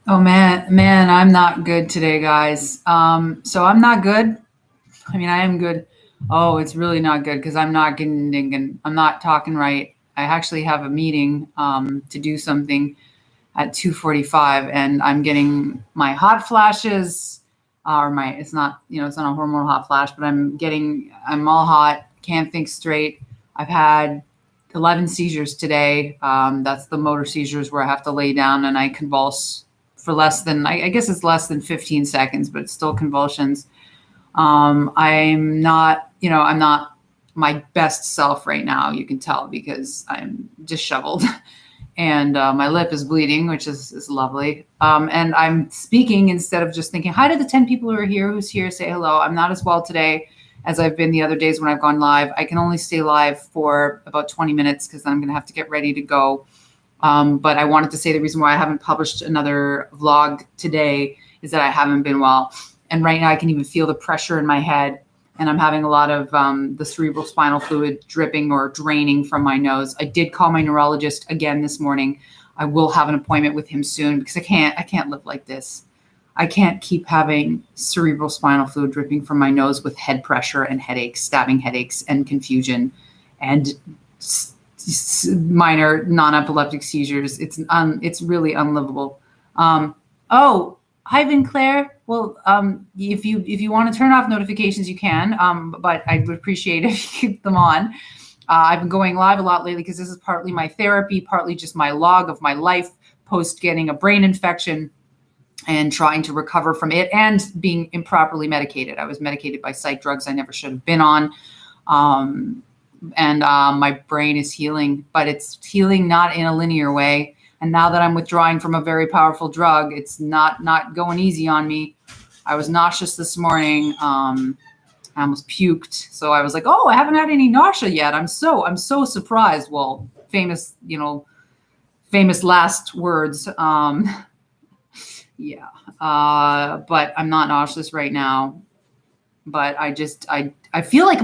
Oh man, I'm not good today, guys. So I'm not good. I mean, I am good. Oh, it's really not good because I'm not talking right. I actually have a meeting to do something at 2:45, and I'm getting my hot flashes, or my it's not it's not a hormonal hot flash, but I'm all hot, can't think straight. I've had 11 seizures today. That's the motor seizures where I have to lay down and I convulse for less than I guess it's less than 15 seconds, but it's still convulsions. I'm not my best self right now. You can tell because I'm disheveled and my lip is bleeding, which is lovely. And I'm speaking instead of just thinking, hi to the 10 people who are here, who's here, say hello. I'm not as well today as I've been the other days when I've gone live. I can only stay live for about 20 minutes because I'm going to have to get ready to go. But I wanted to say the reason why I haven't published another vlog today is that I haven't been well. And right now I can even feel the pressure in my head, and I'm having a lot of the cerebral spinal fluid dripping or draining from my nose. I did call my neurologist again this morning. I will have an appointment with him soon because I can't live like this. I can't keep having cerebral spinal fluid dripping from my nose with head pressure and headaches, stabbing headaches and confusion and minor non-epileptic seizures. It's really unlivable. Oh, hi, Vinclair. Well, if you want to turn off notifications, you can. But I would appreciate if you keep them on. I've been going live a lot lately because this is partly my therapy, partly just my log of my life post getting a brain infection and trying to recover from it and being improperly medicated. I was medicated by psych drugs I never should have been on. And my brain is healing, but it's healing not in a linear way. And now that I'm withdrawing from a very powerful drug, it's not going easy on me. I was nauseous this morning. I almost puked. So I was like, oh, I haven't had any nausea yet. I'm so surprised. Well, famous last words. Yeah. But I'm not nauseous right now. But I feel like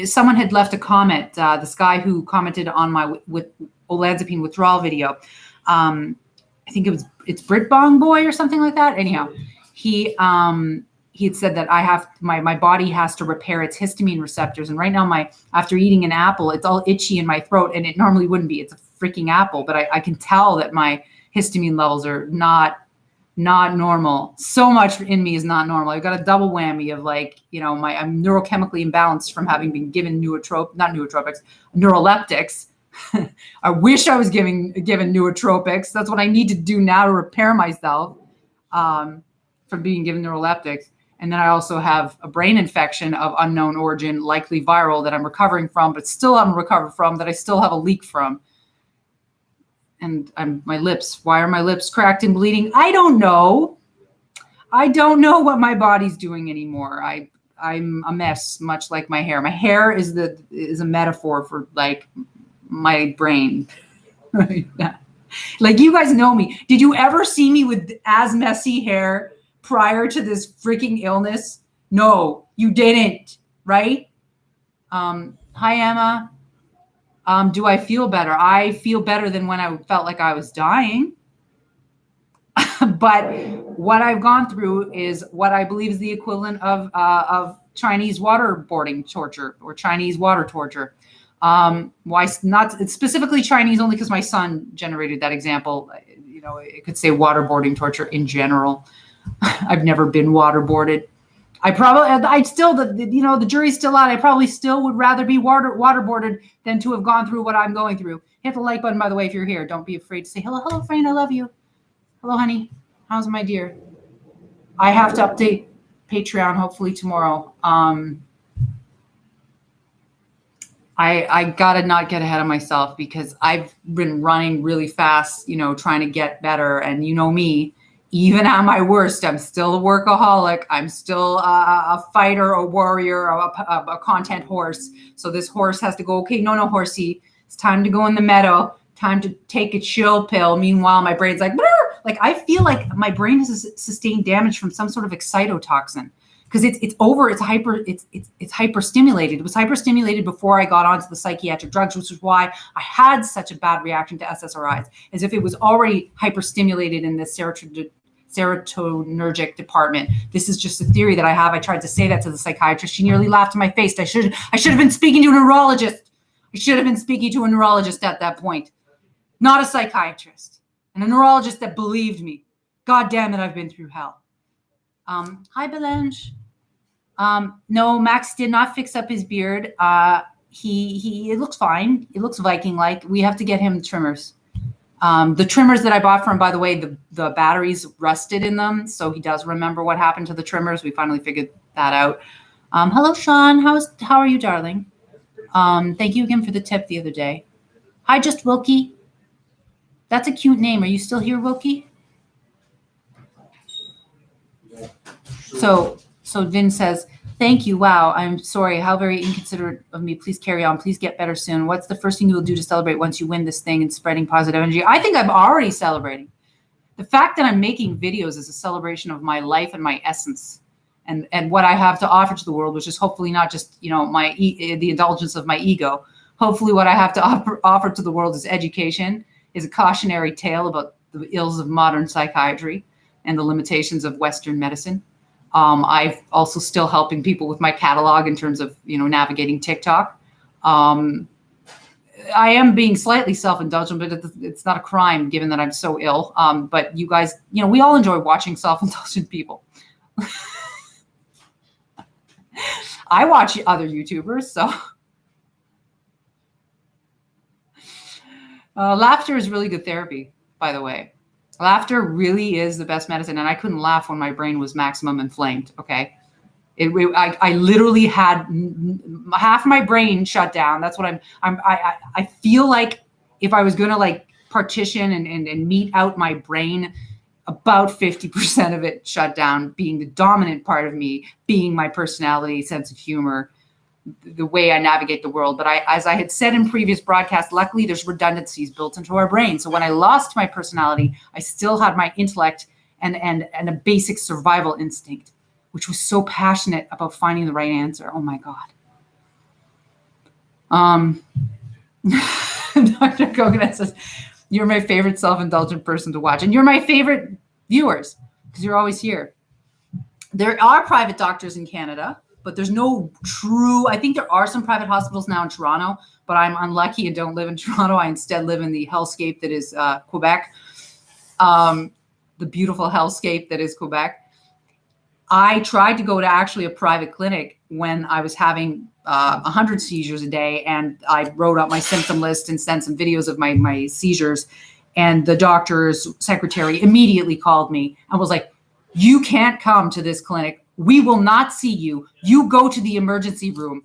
someone had left a comment. This guy who commented on my with olanzapine withdrawal video. I think it's Britbong Boy or something like that. Anyhow, he had said that my body has to repair its histamine receptors. And right now after eating an apple, it's all itchy in my throat, and it normally wouldn't be. It's a freaking apple, but I can tell that my histamine levels are not normal. So much in me is not normal. I've got a double whammy of I'm neurochemically imbalanced from having been given neuroleptics. I wish I was given nootropics. That's what I need to do now to repair myself from being given neuroleptics. And then I also have a brain infection of unknown origin, likely viral, that I'm recovering from, but still haven't recovered from, that I still have a leak from. And my lips, why are my lips cracked and bleeding? I don't know. I don't know what my body's doing anymore. I'm a mess, much like my hair. My hair is a metaphor for like my brain. Like, you guys know me. Did you ever see me with as messy hair prior to this freaking illness? No, you didn't, right? Hi, Emma. Do I feel better? I feel better than when I felt like I was dying. But what I've gone through is what I believe is the equivalent of Chinese waterboarding torture or Chinese water torture. Why not? It's specifically Chinese only because my son generated that example. It could say waterboarding torture in general. I've never been waterboarded. The jury's still out. I probably still would rather be waterboarded than to have gone through what I'm going through. Hit the like button, by the way, if you're here. Don't be afraid to say, hello, friend, I love you. Hello, honey. How's my dear? I have to update Patreon hopefully tomorrow. I gotta not get ahead of myself because I've been running really fast, trying to get better. And you know me, even at my worst, I'm still a workaholic. I'm still a fighter, a warrior, a content horse. So this horse has to go, okay, no, horsey. It's time to go in the meadow. Time to take a chill pill. Meanwhile, my brain's like, I feel like my brain has sustained damage from some sort of excitotoxin because it's over. It's hyper stimulated. It was hyper stimulated before I got onto the psychiatric drugs, which is why I had such a bad reaction to SSRIs, as if it was already hyper stimulated in the serotonergic department. This is just a theory that I have. I tried to say that to the psychiatrist. She nearly laughed in my face. I should have been speaking to a neurologist. I should have been speaking to a neurologist at that point, not a psychiatrist, and a neurologist that believed me. God damn it, I've been through hell. Hi, Belange. No, Max did not fix up his beard. It looks fine. It looks Viking-like. We have to get him trimmers. The trimmers that I bought from, by the way, the batteries rusted in them. So he does remember what happened to the trimmers. We finally figured that out. Hello, Sean. How are you, darling? Thank you again for the tip the other day. Hi, just Wilkie. That's a cute name. Are you still here, Wilkie? So Vin says, thank you. Wow, I'm sorry. How very inconsiderate of me. Please carry on. Please get better soon. What's the first thing you will do to celebrate once you win this thing and spreading positive energy? I think I'm already celebrating. The fact that I'm making videos is a celebration of my life and my essence and what I have to offer to the world, which is hopefully not just, the indulgence of my ego. Hopefully what I have to offer to the world is education, is a cautionary tale about the ills of modern psychiatry and the limitations of Western medicine. I've also still helping people with my catalog in terms of, navigating TikTok. I am being slightly self-indulgent, but it's not a crime given that I'm so ill. But you guys, we all enjoy watching self-indulgent people. I watch other YouTubers, so. Laughter is really good therapy, by the way. Laughter really is the best medicine, and I couldn't laugh when my brain was maximum inflamed, okay? I literally had half my brain shut down. That's what I feel like if I was going to partition and meet out my brain, about 50% of it shut down, being the dominant part of me, being my personality, sense of humor, the way I navigate the world. But as I had said in previous broadcasts, luckily there's redundancies built into our brain. So when I lost my personality, I still had my intellect and a basic survival instinct, which was so passionate about finding the right answer. Oh my God. Dr. Coconut says, you're my favorite self-indulgent person to watch. And you're my favorite viewers because you're always here. There are private doctors in Canada, but there's no true, I think there are some private hospitals now in Toronto, but I'm unlucky and don't live in Toronto. I instead live in the hellscape that is Quebec, the beautiful hellscape that is Quebec. I tried to go to actually a private clinic when I was having 100 seizures a day, and I wrote up my symptom list and sent some videos of my seizures, and the doctor's secretary immediately called me and was like, you can't come to this clinic. We will not see you. You go to the emergency room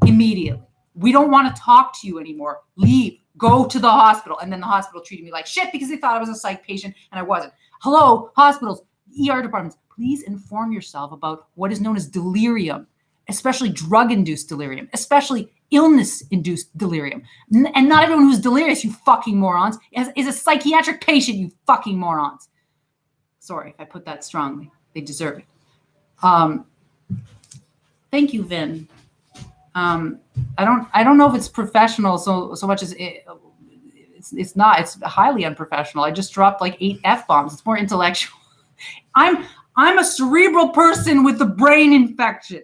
immediately. We don't want to talk to you anymore. Leave. Go to the hospital. And then the hospital treated me like shit because they thought I was a psych patient and I wasn't. Hello, hospitals, ER departments, please inform yourself about what is known as delirium, especially drug-induced delirium, especially illness-induced delirium. And not everyone who's delirious, you fucking morons, is a psychiatric patient, you fucking morons. Sorry if I put that strongly. They deserve it. Thank you, Vin. I don't know if it's professional so much as it's not. It's highly unprofessional. I just dropped like 8 F-bombs. It's more intellectual. I'm a cerebral person with a brain infection.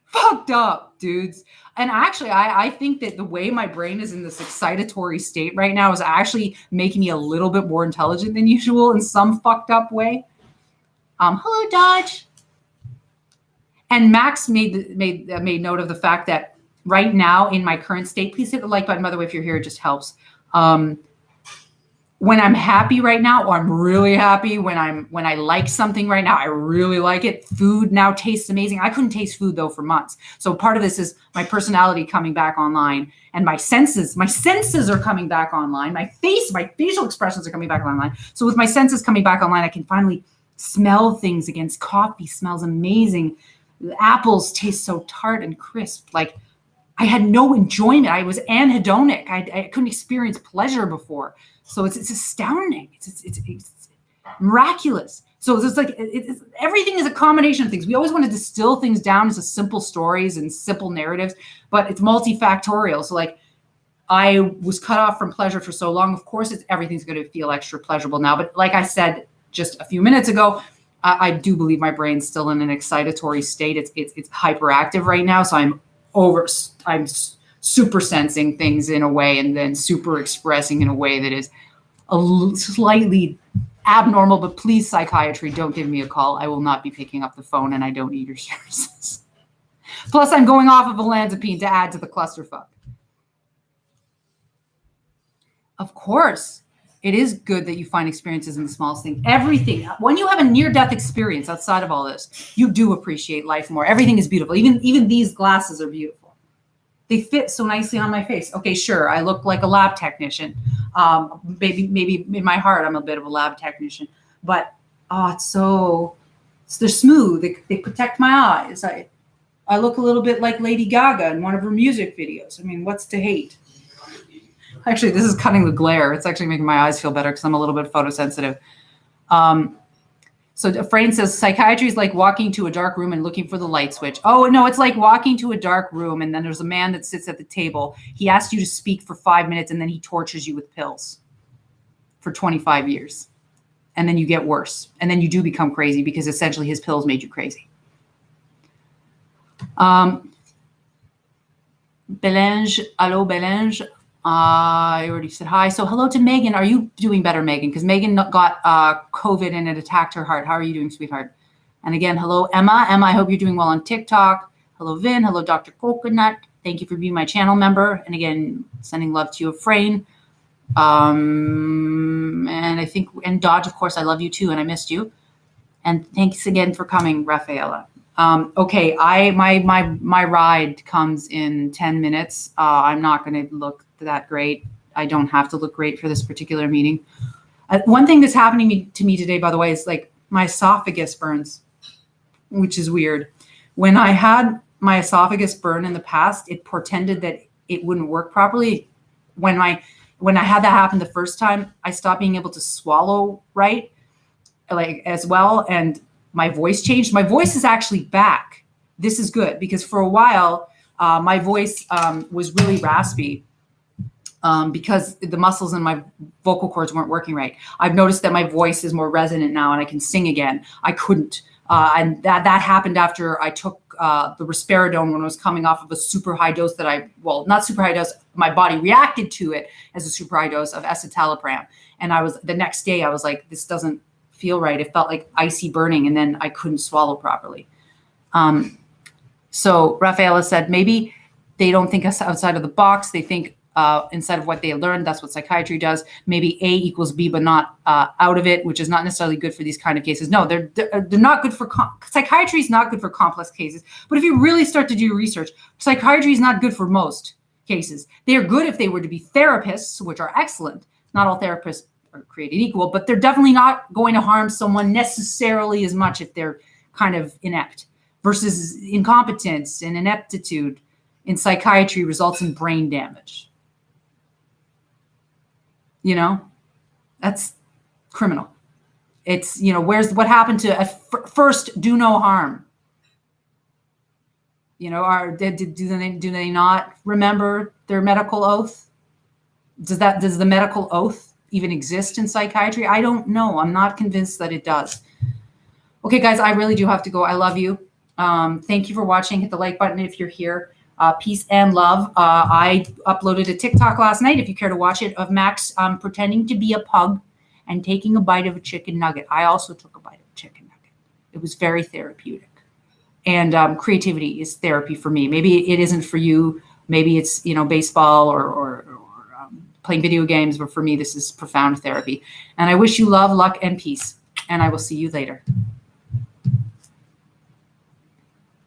Fucked up, dudes. And actually, I think that the way my brain is in this excitatory state right now is actually making me a little bit more intelligent than usual in some fucked up way. Hello, Dodge. And Max made note of the fact that right now in my current state, please hit the like button. By the way, if you're here, it just helps. When I'm happy right now, or I'm really happy, when I like something right now, I really like it. Food now tastes amazing. I couldn't taste food though for months. So part of this is my personality coming back online, and my senses are coming back online. My facial expressions are coming back online. So with my senses coming back online, I can finally smell things again. Coffee smells amazing. The apples taste so tart and crisp. Like I had no enjoyment. I was anhedonic. I couldn't experience pleasure before. So it's astounding. It's miraculous. So it's like everything is a combination of things. We always want to distill things down into simple stories and simple narratives, but it's multifactorial. So like I was cut off from pleasure for so long. Of course, everything's going to feel extra pleasurable now. But like I said just a few minutes ago, I do believe my brain's still in an excitatory state. It's hyperactive right now. So I'm super sensing things in a way and then super expressing in a way that is slightly abnormal. But please, psychiatry, don't give me a call. I will not be picking up the phone, and I don't need your services. Plus, I'm going off of olanzapine to add to the clusterfuck. Of course, it is good that you find experiences in the smallest thing. Everything. When you have a near-death experience outside of all this, you do appreciate life more. Everything is beautiful. Even these glasses are beautiful. They fit so nicely on my face. Okay, sure, I look like a lab technician. Maybe in my heart, I'm a bit of a lab technician. But they're smooth. They protect my eyes. I look a little bit like Lady Gaga in one of her music videos. I mean, what's to hate? Actually, this is cutting the glare. It's actually making my eyes feel better because I'm a little bit photosensitive. So Frayne says, psychiatry is like walking to a dark room and looking for the light switch. Oh, no, it's like walking to a dark room and then there's a man that sits at the table. He asks you to speak for 5 minutes and then he tortures you with pills for 25 years. And then you get worse. And then you do become crazy because essentially his pills made you crazy. Belange, hello, Belange. I already said hi. So hello to Megan. Are you doing better, Megan? Because Megan got COVID and it attacked her heart. How are you doing, sweetheart? And again, hello, Emma. Emma, I hope you're doing well on TikTok. Hello, Vin. Hello, Dr. Coconut. Thank you for being my channel member. And again, sending love to you, Frayne. And I think, and Dodge, of course, I love you too, and I missed you. And thanks again for coming, Rafaela. Okay, my ride comes in 10 minutes. I'm not going to look that great. I don't have to look great for this particular meeting. One thing that's happening to me today, by the way, is like my esophagus burns, which is weird. When I had my esophagus burn in the past, it portended that it wouldn't work properly. When I had that happen the first time, I stopped being able to swallow right, like as well, and my voice changed. My voice is actually back. This is good because for a while, my voice was really raspy. Because the muscles in my vocal cords weren't working right. I've noticed that my voice is more resonant now and I can sing again. I couldn't. And that happened after I took the risperidone when I was coming off of a super high dose not super high dose, my body reacted to it as a super high dose of escitalopram. And the next day I was like, this doesn't feel right. It felt like icy burning and then I couldn't swallow properly. So Rafaela said, maybe they don't think outside of the box. They think, inside of what they learned. That's what psychiatry does. Maybe A equals B, but not out of it, which is not necessarily good for these kind of cases. No, they're not good for psychiatry is not good for complex cases. But if you really start to do research, psychiatry is not good for most cases. They are good if they were to be therapists, which are excellent. Not all therapists are created equal, but they're definitely not going to harm someone necessarily as much if they're kind of inept. Versus incompetence and ineptitude in psychiatry results in brain damage. That's criminal. It's, what happened to first do no harm. Do they not remember their medical oath? Does the medical oath even exist in psychiatry? I don't know. I'm not convinced that it does. Okay, guys, I really do have to go. I love you. Thank you for watching. Hit the like button if you're here. Peace and love. I uploaded a TikTok last night, if you care to watch it, of Max pretending to be a pug and taking a bite of a chicken nugget. I also took a bite of a chicken nugget. It was very therapeutic. And creativity is therapy for me. Maybe it isn't for you. Maybe it's, baseball or playing video games. But for me, this is profound therapy. And I wish you love, luck, and peace. And I will see you later.